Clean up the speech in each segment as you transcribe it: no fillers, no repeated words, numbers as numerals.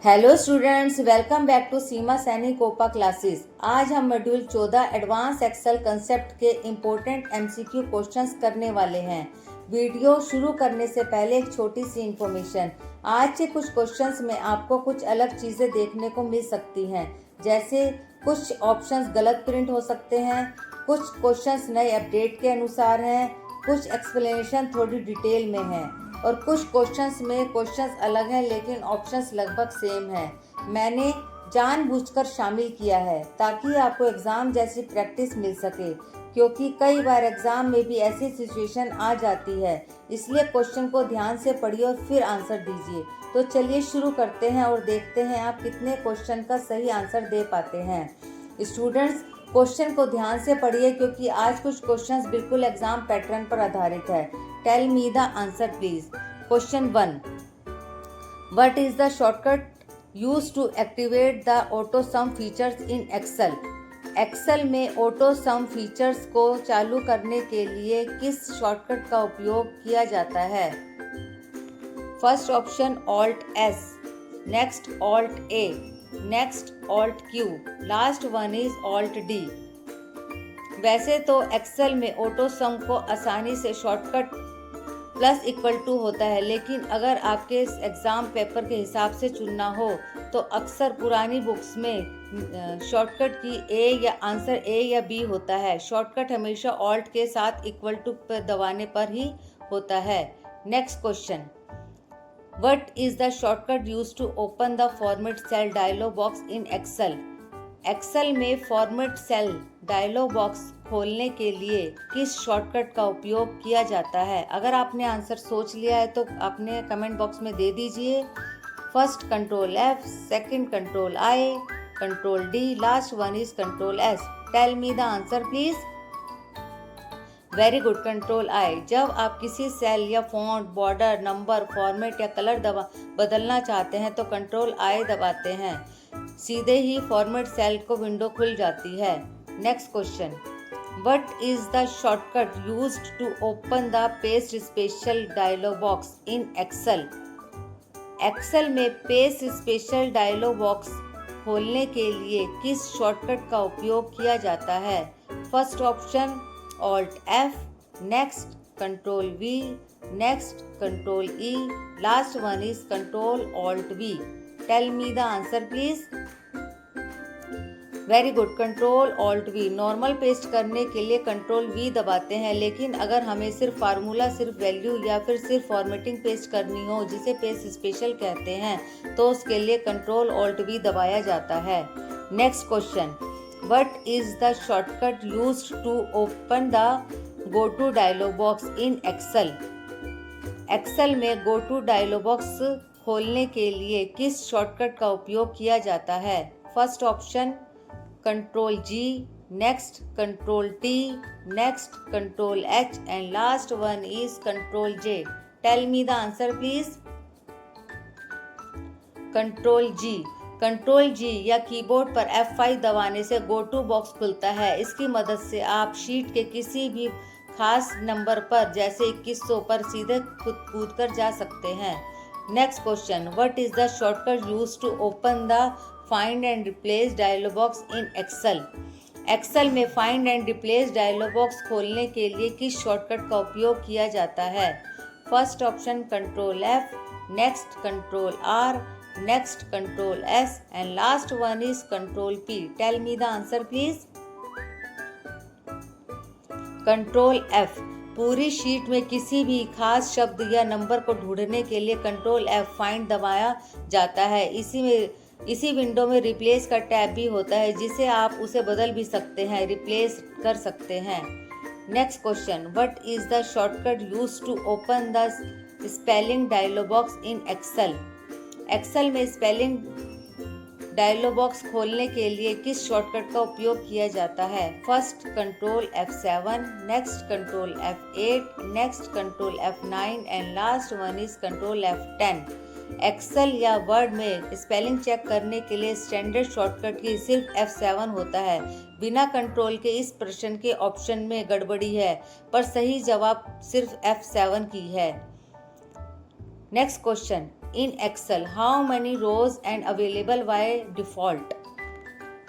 Hello students, welcome back to Seema Saini COPA classes. आज हम module 14 advance Excel concept के important MCQ questions करने वाले हैं। वीडियो शुरू करने से पहले एक छोटी सी इन्फॉर्मेशन। आज के कुछ क्वेश्चंस में आपको कुछ अलग चीज़ें देखने को मिल सकती हैं, जैसे कुछ ऑप्शंस गलत प्रिंट हो सकते हैं, कुछ क्वेश्चंस नए अपडेट के अनुसार हैं, कुछ एक्सप्लेनेशन थोड़ी डिटेल में है और कुछ क्वेश्चंस में क्वेश्चंस अलग हैं लेकिन ऑप्शंस लगभग सेम हैं। मैंने जानबूझकर शामिल किया है ताकि आपको एग्ज़ाम जैसी प्रैक्टिस मिल सके, क्योंकि कई बार एग्ज़ाम में भी ऐसी सिचुएशन आ जाती है। इसलिए क्वेश्चन को ध्यान से पढ़िए और फिर आंसर दीजिए। तो चलिए शुरू करते हैं और देखते हैं आप कितने क्वेश्चन का सही आंसर दे पाते हैं। स्टूडेंट्स, क्वेश्चन को ध्यान से पढ़िए क्योंकि आज कुछ क्वेश्चंस बिल्कुल एग्जाम पैटर्न पर आधारित है। Tell me the answer please. Question 1, what is the shortcut used to activate the auto sum features in Excel? Excel में ऑटो सम फीचर्स को चालू करने के लिए किस शॉर्टकट का उपयोग किया जाता है? First option alt S, next alt A, next alt Q, last one is alt D. वैसे तो एक्सेल में ऑटो सम को आसानी से शॉर्टकट प्लस इक्वल टू होता है, लेकिन अगर आपके एग्ज़ाम पेपर के हिसाब से चुनना हो तो अक्सर पुरानी बुक्स में शॉर्टकट की ए या आंसर ए या बी होता है। शॉर्टकट हमेशा ऑल्ट के साथ इक्वल टू पर दबाने पर ही होता है। Next question, What is the shortcut used to open the format cell dialog box in Excel? Excel में फॉर्मेट सेल डायलॉग बॉक्स खोलने के लिए किस शॉर्टकट का उपयोग किया जाता है? अगर आपने आंसर सोच लिया है तो अपने कमेंट बॉक्स में दे दीजिए। First control F, second control I, control D, last one is control S. Tell me the answer please. Very good, control I. जब आप किसी सेल या फॉन्ट, बॉर्डर, नंबर, फॉर्मेट या कलर बदलना चाहते हैं तो कंट्रोल आई दबाते हैं, सीधे ही फॉर्मेट सेल को विंडो खुल जाती है। Next question, what is the shortcut used to open the paste special dialog box in Excel? Excel में पेस्ट स्पेशल डायलॉग बॉक्स खोलने के लिए किस शॉर्टकट का उपयोग किया जाता है? First option Alt F, next Control V, next Control E, last one is Control Alt V. Tell me the answer please. Very good, control alt we. Normal paste करने के लिए कंट्रोल वी दबाते हैं, लेकिन अगर हमें सिर्फ फार्मूला, सिर्फ वैल्यू या फिर सिर्फ फॉर्मेटिंग पेस्ट करनी हो, जिसे पेस्ट स्पेशल कहते हैं, तो उसके लिए कंट्रोल ऑल्ट वी दबाया जाता है। Next question, What is the shortcut used to open the Go to dialog box in Excel? Excel में Go to dialog box खोलने के लिए किस शॉर्टकट का उपयोग किया जाता है? First option control G, next control T, next control H and last one is control J. Tell me the answer please. Control G. Control G या कीबोर्ड पर F5 दबाने से गो टू बॉक्स खुलता है। इसकी मदद से आप शीट के किसी भी खास नंबर पर, जैसे 2100 पर, सीधे कूद कर जा सकते हैं। Next question, what is the shortcut used to open the find and replace dialog box in Excel? Excel में find and replace dialog box खोलने के लिए किस शॉर्टकट का उपयोग किया जाता है? First option control F, next control R, next control S and last one is control P. Tell me the answer please. Control F। पूरी शीट में किसी भी खास शब्द या नंबर को ढूंढने के लिए कंट्रोल F फाइंड दबाया जाता है। इसी विंडो में रिप्लेस का टैब भी होता है, जिसे आप उसे बदल भी सकते हैं, रिप्लेस कर सकते हैं। Next question, what is the shortcut used to open the spelling dialog box in Excel? Excel में स्पेलिंग डायलॉग बॉक्स खोलने के लिए किस शॉर्टकट का उपयोग किया जाता है? First control F7, next control F8, next control F9 and last one is control F10। Excel या वर्ड में स्पेलिंग चेक करने के लिए स्टैंडर्ड शॉर्टकट की सिर्फ F7 होता है। बिना कंट्रोल के इस प्रश्न के ऑप्शन में गड़बड़ी है, पर सही जवाब सिर्फ F7 की है। Next question, in Excel? How many rows and available by default?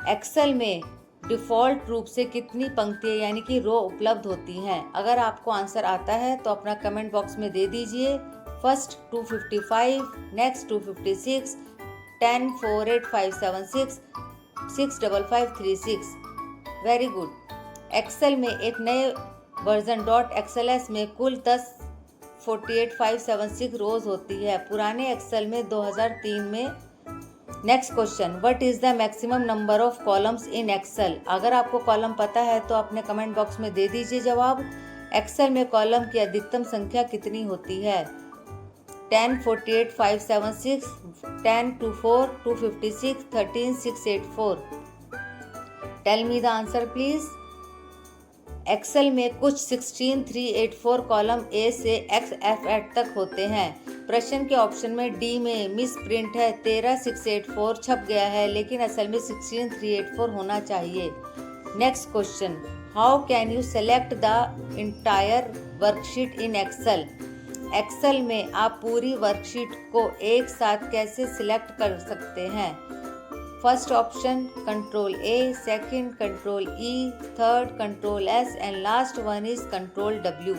Excel में डिफ़ॉल्ट रूप से कितनी पंक्तियाँ यानी कि रो उपलब्ध होती हैं? अगर आपको आंसर आता है तो अपना कमेंट बॉक्स में दे दीजिए। First 255, next 256, 10, 4, 8, 5, 7, 6, 6, 5, 5, 3, 6। Very good. Excel में एक नए वर्जन .xls में कुल 10 48576 रोज होती है। पुराने एक्सेल में 2003 में। Next question, what is the maximum number of columns in Excel? अगर आपको कॉलम पता है तो अपने कमेंट बॉक्स में दे दीजिए जवाब। एक्सेल में कॉलम की अधिकतम संख्या कितनी होती है? 10, 48, 576, 10, 24, 256, 13, 684। Tell me the answer please. Excel में कुछ 16384 कॉलम ए से XF8 तक होते हैं। प्रश्न के ऑप्शन में डी में मिस प्रिंट है, 13684 छप गया है, लेकिन असल में 16384 होना चाहिए। Next question, how can you select the entire worksheet in Excel? Excel में आप पूरी वर्कशीट को एक साथ कैसे सिलेक्ट कर सकते हैं? First option control A, second control E, third control S and last one is control W।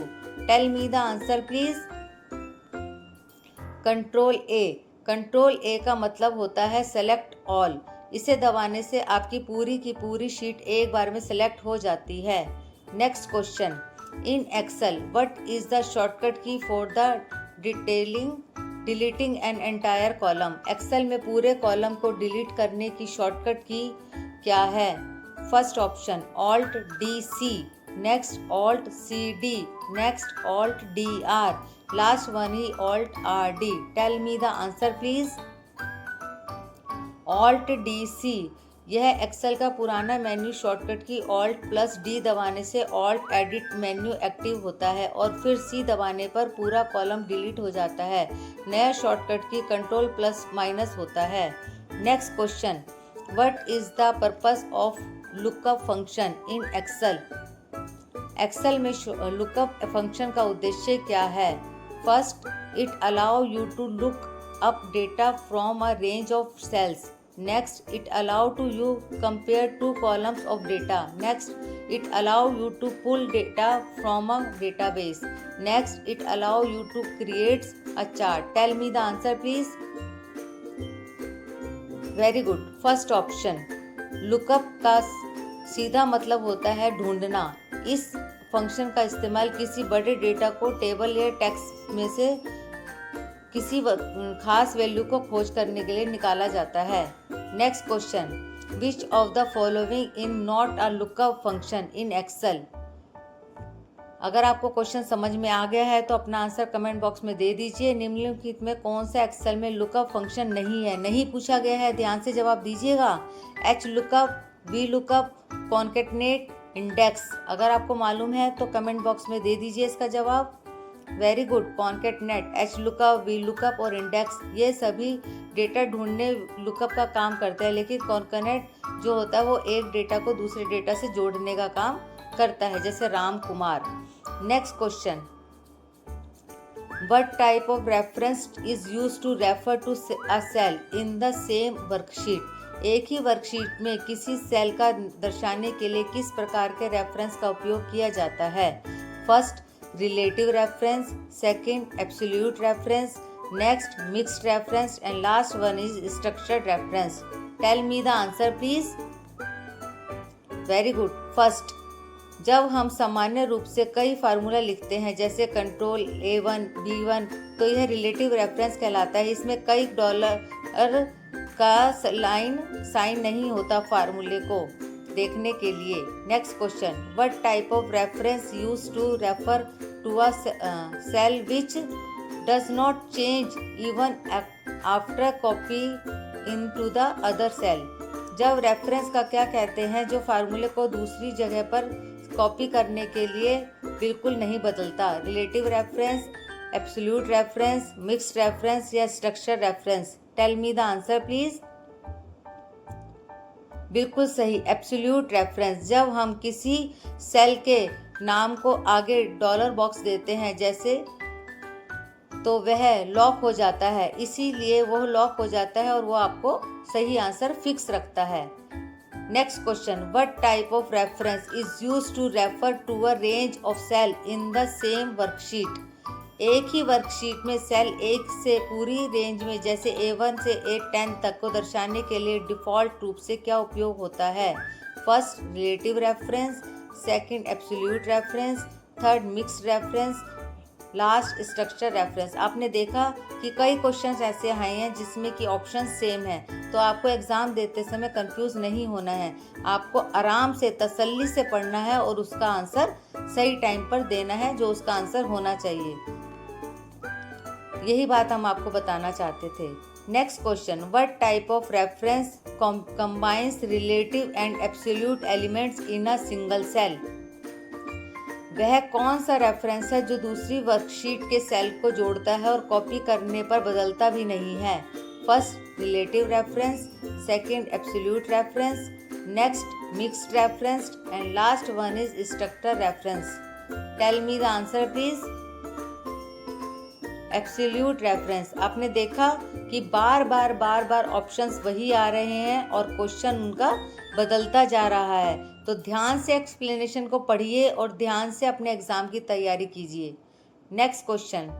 Tell me the answer please. Control A. Control A का मतलब होता है सेलेक्ट ऑल। इसे दबाने से आपकी पूरी की पूरी शीट एक बार में सेलेक्ट हो जाती है। Next question, in Excel what is the shortcut key for the deleting an entire column? Excel में पूरे कॉलम को डिलीट करने की शॉर्टकट की क्या है? First option alt DC, next alt CD, next alt DR, last one ही alt RD। Tell me the answer please. Alt DC। यह एक्सेल का पुराना मेन्यू शॉर्टकट की Alt+D दबाने से ऑल्ट एडिट मेन्यू एक्टिव होता है और फिर C दबाने पर पूरा कॉलम डिलीट हो जाता है। नया शॉर्टकट की Ctrl+- होता है। Next question, what is the purpose of lookup function in Excel? Excel में लुकअप फंक्शन का उद्देश्य क्या है? First, it allow you to look up data from a range of cells. Next, it allow to you compare two columns of data. Next, it allow you to pull data from a database. Next, it allow you to create a chart. Tell me the answer please. Very good. First option, lookup का सीधा मतलब होता है ढूंढना। इस function का इस्तेमाल किसी बड़े डेटा को टेबल या टेक्स्ट में से किसी खास वैल्यू को खोज करने के लिए निकाला जाता है। Next question, which of the following in not a lookup function in Excel? अगर आपको क्वेश्चन समझ में आ गया है तो अपना आंसर कमेंट बॉक्स में दे दीजिए। निम्नलिखित में कौन सा एक्सेल में लुकअप फंक्शन नहीं है? नहीं पूछा गया है, ध्यान से जवाब दीजिएगा। H lookup, V lookup, concatenate, index. अगर आपको मालूम है तो कमेंट बॉक्स में दे दीजिए इसका जवाब। Very good. Concatenate, H lookup, V lookup और इंडेक्स ये सभी डेटा ढूंढने लुकअप का काम करते हैं, लेकिन कॉन्केटनेट जो होता है वो एक डेटा को दूसरे डेटा से जोड़ने का काम करता है, जैसे Ram Kumar. Next question, what type of reference is used to refer to a cell in the same worksheet? एक ही वर्कशीट में किसी सेल का दर्शाने के लिए किस प्रकार के रेफरेंस का उपयोग किया जाता है? First, relative reference, second absolute reference, next mixed reference and last one is structured reference. Tell me the answer please. Very good. First, जब हम सामान्य रूप से कई फार्मूला लिखते हैं जैसे कंट्रोल A1, B1, तो यह रिलेटिव रेफरेंस कहलाता है। इसमें कई डॉलर का साइन नहीं होता फार्मूले को देखने के लिए। Next question, what type of reference use to refer to a cell which does not change even after copy into the other cell? जब रेफरेंस का क्या कहते हैं? जो फार्मूले को दूसरी जगह पर कॉपी करने के लिए बिल्कुल नहीं बदलता। Relative reference, absolute reference, mixed reference या structure reference. Tell me the answer please. बिल्कुल सही, एब्सोल्यूट रेफरेंस। जब हम किसी सेल के नाम को आगे डॉलर बॉक्स देते हैं, जैसे तो वह लॉक हो जाता है, इसीलिए वो लॉक हो जाता है और वो आपको सही आंसर फिक्स रखता है। Next question, what type of reference is used to refer to a range of cell in the same worksheet. एक ही वर्कशीट में सेल 1 से पूरी रेंज में जैसे A1 से A10 तक को दर्शाने के लिए डिफ़ॉल्ट रूप से क्या उपयोग होता है। First relative reference, second absolute reference, third mixed reference, last structure reference. आपने देखा कि कई क्वेश्चंस ऐसे आए हैं जिसमें कि ऑप्शन सेम है, तो आपको एग्ज़ाम देते समय कंफ्यूज नहीं होना है। आपको आराम से तसल्ली से पढ़ना है और उसका आंसर सही टाइम पर देना है जो उसका आंसर होना चाहिए। यही बात हम आपको बताना चाहते थे। Next question, what type of reference combines relative and absolute elements in a single cell. वह कौन सा रेफरेंस है जो दूसरी वर्कशीट के सेल को जोड़ता है और कॉपी करने पर बदलता भी नहीं है। First relative reference, second absolute reference, next mixed reference and last one is structure reference. Tell me the answer please. Absolute reference. आपने देखा कि बार बार ऑप्शंस वही आ रहे हैं और क्वेश्चन उनका बदलता जा रहा है, तो ध्यान से एक्सप्लेनेशन को पढ़िए और ध्यान से अपने एग्जाम की तैयारी कीजिए। Next question,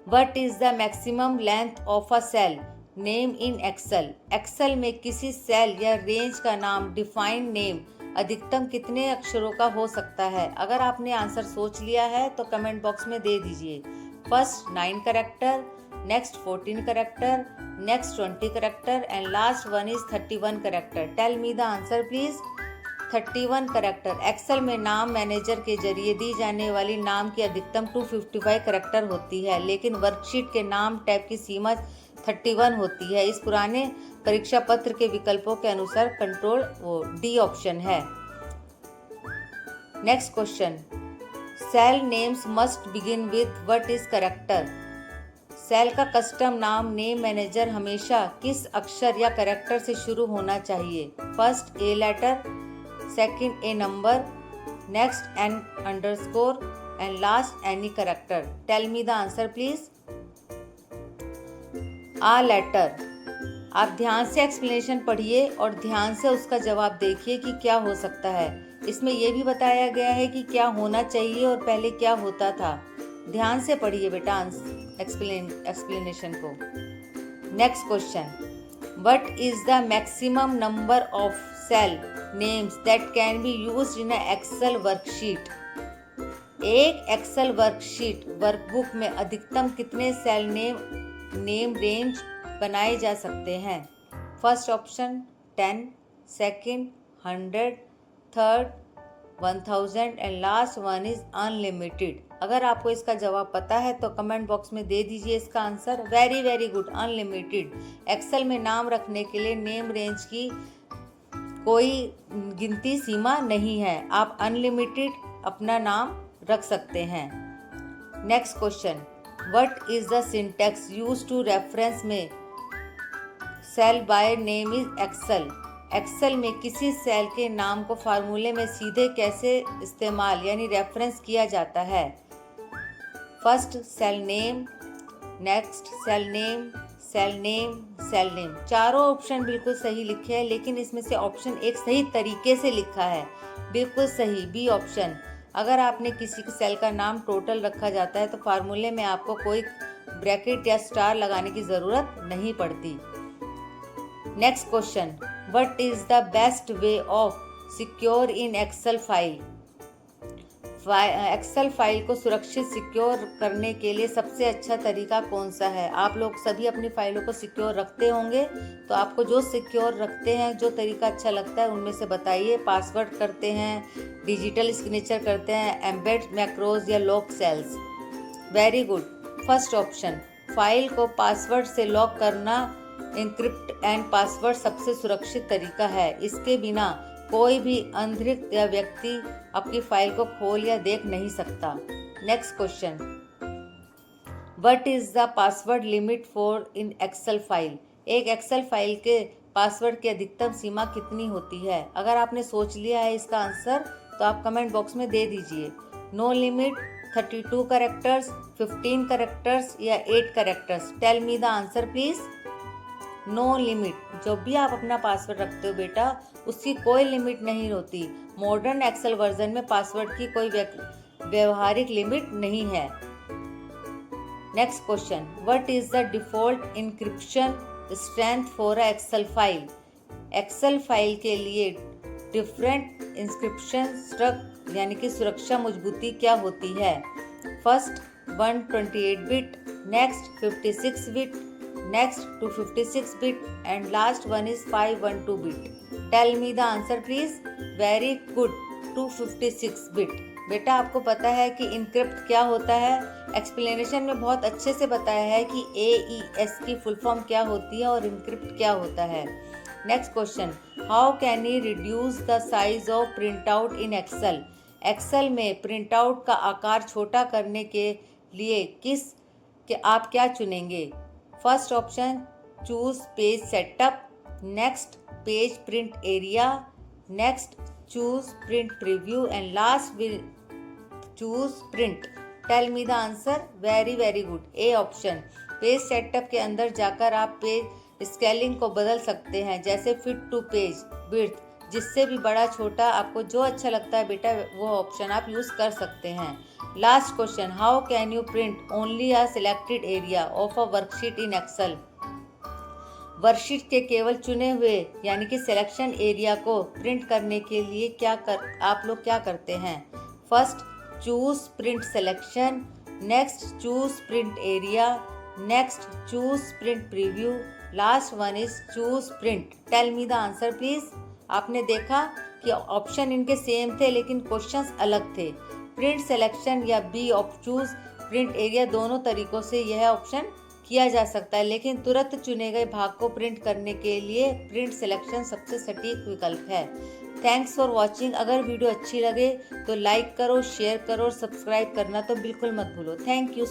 what is the maximum length of a cell name in Excel. Excel में किसी सेल या रेंज का नाम, डिफाइंड नेम, अधिकतम कितने अक्षरों का हो सकता है। अगर आपने आंसर सोच लिया है तो कमेंट बॉक्स में दे दीजिए। First 9 character, next 14 character, next 20 character and last one is 31 character. Tell me the answer please. 31 character. Excel में नाम मैनेजर के जरिए दी जाने वाली नाम की अधिकतम 255 कैरेक्टर होती है, लेकिन वर्कशीट के नाम टैब की सीमा 31 होती है। इस पुराने परीक्षा पत्र के विकल्पों के अनुसार कंट्रोल डी ऑप्शन है। Next question, cell names must begin with what is character. Cell का कस्टम नाम नेम मैनेजर हमेशा किस अक्षर या कैरेक्टर से शुरू होना चाहिए। First a letter, second a number, next an underscore and last any character. Tell me the answer please. A letter. आप ध्यान से एक्सप्लेनेशन पढ़िए और ध्यान से उसका जवाब देखिए कि क्या हो सकता है। इसमें यह भी बताया गया है कि क्या होना चाहिए और पहले क्या होता था। ध्यान से पढ़िए बेटा एक्सप्लेनेशन को। Next question, what is the maximum number of cell names that can be used in a Excel worksheet. एक एक्सेल वर्कशीट वर्कबुक में अधिकतम कितने सेल नेम रेंज बनाए जा सकते हैं। First option 10, second 100, third 1000 and last one is unlimited. अगर आपको इसका जवाब पता है तो कमेंट बॉक्स में दे दीजिए इसका answer. Very good, unlimited. Excel में नाम रखने के लिए नेम रेंज की कोई गिनती सीमा नहीं है, आप अनलिमिटेड अपना नाम रख सकते हैं। Next question, what is the syntax used to reference में cell by name is Excel. Excel में किसी सेल के नाम को फार्मूले में सीधे कैसे इस्तेमाल यानी रेफरेंस किया जाता है। First cell name, next cell name, cell name, cell name. चारों ऑप्शन बिल्कुल सही लिखे हैं, लेकिन इसमें से ऑप्शन एक सही तरीके से लिखा है, बिल्कुल सही, बी ऑप्शन। अगर आपने किसी सेल का नाम टोटल रखा जाता है तो फार्मूले में आपको कोई ब्रैकेट या स्टार लगाने की ज़रूरत नहीं पड़ती। Next question, what is the best way of secure in Excel file. Excel file को सुरक्षित सिक्योर करने के लिए सबसे अच्छा तरीका कौन सा है। आप लोग सभी अपनी फाइलों को सिक्योर रखते होंगे, तो आपको जो सिक्योर रखते हैं, जो तरीका अच्छा लगता है उनमें से बताइए। पासवर्ड करते हैं, डिजिटल सिग्नेचर करते हैं, एम्बेड मैक्रोज या lock cells. Very good, first option. File को पासवर्ड से लॉक करना, एन्क्रिप्ट एंड पासवर्ड सबसे सुरक्षित तरीका है। इसके बिना कोई भी अंतरिक्ष या व्यक्ति आपकी फाइल को खोल या देख नहीं सकता। Next question, what is the password limit for in Excel file. एक एक्सेल फाइल के पासवर्ड की अधिकतम सीमा कितनी होती है। अगर आपने सोच लिया है इसका आंसर तो आप कमेंट बॉक्स में दे दीजिए। नो लिमिट, 32 कैरेक्टर्स, 15 कैरेक्टर्स या 8 characters? Tell me the answer please. No limit. जब भी आप अपना पासवर्ड रखते हो बेटा, उसकी कोई लिमिट नहीं होती। मॉडर्न एक्सेल वर्जन में पासवर्ड की कोई व्यवहारिक लिमिट नहीं है। Next question, what is the default encryption strength for a Excel file? Excel file के लिए डिफरेंट इंस्क्रिप्शन स्ट्रक्चर यानी कि सुरक्षा मजबूती क्या होती है? First 128 bit, next 56 bit, next 256 bit and last one is 512 bit. Tell me the answer please. Very good, 256 bit. बेटा आपको पता है कि इनक्रिप्ट क्या होता है? एक्सप्लेनेशन में बहुत अच्छे से बताया है कि AES की फुल फॉर्म क्या होती है और इनक्रिप्ट क्या होता है। Next question, how can you reduce the size of print out in Excel? Excel में प्रिंट आउट का आकार छोटा करने के लिए आप क्या चुनेंगे? First option, choose page setup, next page print area, next choose print preview and last will choose print. Tell me the answer. Very good, A option. Page setup के अंदर जाकर आप पेज स्केलिंग को बदल सकते हैं, जैसे फिट टू पेज विड्थ, जिससे भी बड़ा छोटा आपको जो अच्छा लगता है बेटा वो ऑप्शन आप यूज कर सकते हैं। Last question, how can you print only a selected area of a worksheet in Excel? Worksheet के केवल चुने हुए यानी कि सिलेक्शन एरिया को प्रिंट करने के लिए आप लोग क्या करते हैं? First choose print selection, next choose print area, next choose print preview, last one is choose print. Tell me the answer please. आपने देखा कि ऑप्शन इनके सेम थे लेकिन क्वेश्चंस अलग थे। प्रिंट सिलेक्शन या B of choose print area, दोनों तरीकों से यह ऑप्शन किया जा सकता है, लेकिन तुरंत चुने गए भाग को प्रिंट करने के लिए प्रिंट सिलेक्शन सबसे सटीक विकल्प है। Thanks for watching. अगर वीडियो अच्छी लगे तो लाइक करो, शेयर करो और सब्सक्राइब करना तो बिल्कुल मत भूलो। Thank you.